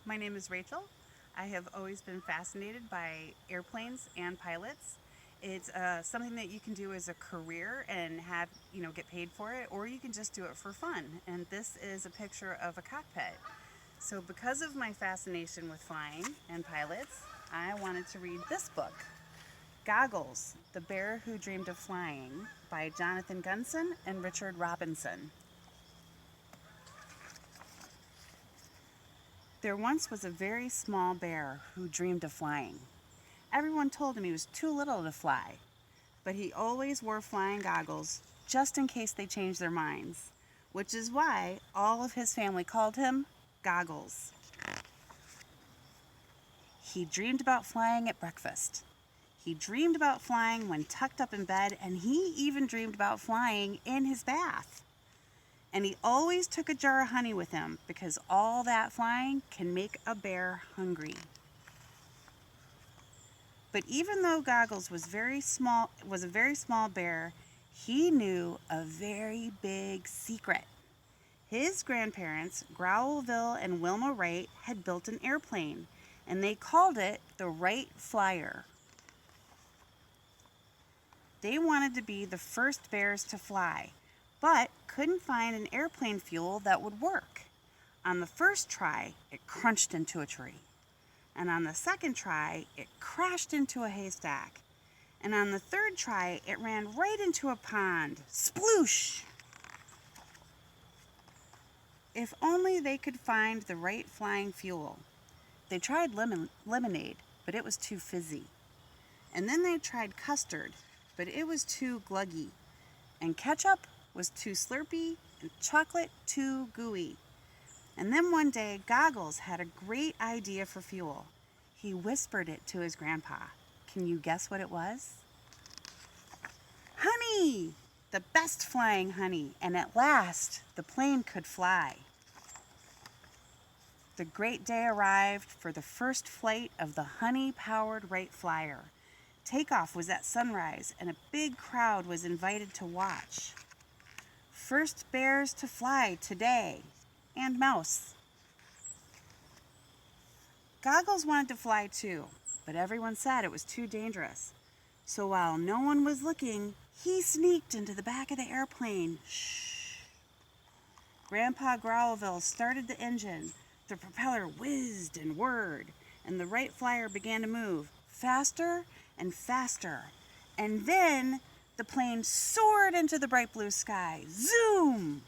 My name is Rachel. I have always been fascinated by airplanes and pilots. It's something that you can do as a career and have, get paid for it, or you can just do it for fun. And this is a picture of a cockpit. So, because of my fascination with flying and pilots, I wanted to read this book, Goggles, The Bear Who Dreamed of Flying, by Jonathan Gunson and Richard Robinson. There once was a very small bear who dreamed of flying. Everyone told him he was too little to fly, but he always wore flying goggles just in case they changed their minds, which is why all of his family called him Goggles. He dreamed about flying at breakfast. He dreamed about flying when tucked up in bed, and he even dreamed about flying in his bath. And he always took a jar of honey with him because all that flying can make a bear hungry. But even though Goggles was a very small bear, he knew a very big secret. His grandparents, Growlville and Wilma Wright, had built an airplane, and they called it the Wright Flyer. They wanted to be the first bears to fly, but couldn't find an airplane fuel that would work. On the first try, it crunched into a tree. And on the second try, it crashed into a haystack. And on the third try, it ran right into a pond. Sploosh! If only they could find the right flying fuel. They tried lemonade, but it was too fizzy. And then they tried custard, but it was too gluggy. And ketchup was too slurpy, and chocolate too gooey. And then one day, Goggles had a great idea for fuel. He whispered it to his grandpa. Can you guess what it was? Honey! The best flying honey, and at last, the plane could fly. The great day arrived for the first flight of the honey-powered Wright Flyer. Takeoff was at sunrise, and a big crowd was invited to watch. First bears to fly today, and Mouse. Goggles wanted to fly too, but everyone said it was too dangerous. So while no one was looking, he sneaked into the back of the airplane. Shh. Grandpa Growlville started the engine. The propeller whizzed and whirred, and the Wright Flyer began to move faster and faster. And then the plane soared into the bright blue sky. Zoom!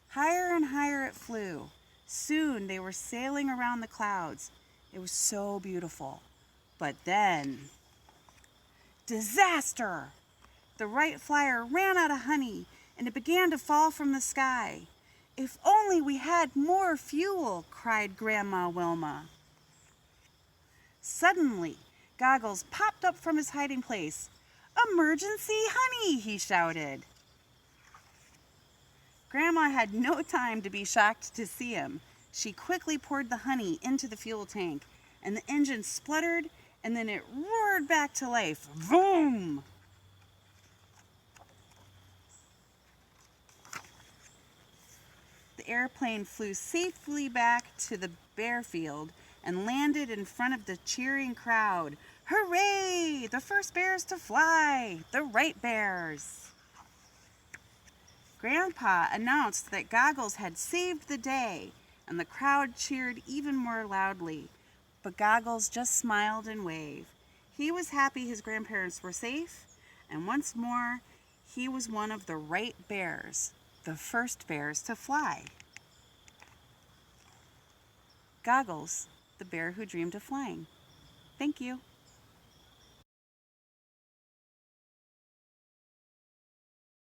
Higher and higher it flew. Soon they were sailing around the clouds. It was so beautiful. But then, disaster! The Wright Flyer ran out of honey, and it began to fall from the sky. If only we had more fuel, cried Grandma Wilma. Suddenly, Goggles popped up from his hiding place. Emergency honey, he shouted. Grandma had no time to be shocked to see him. She quickly poured the honey into the fuel tank, and the engine spluttered, and then it roared back to life. Vroom! The airplane flew safely back to the bear field and landed in front of the cheering crowd. Hooray! The first bears to fly! The Wright Bears! Grandpa announced that Goggles had saved the day, and the crowd cheered even more loudly. But Goggles just smiled and waved. He was happy his grandparents were safe, and once more, he was one of the Wright Bears, the first bears to fly. Goggles, the bear who dreamed of flying. Thank you.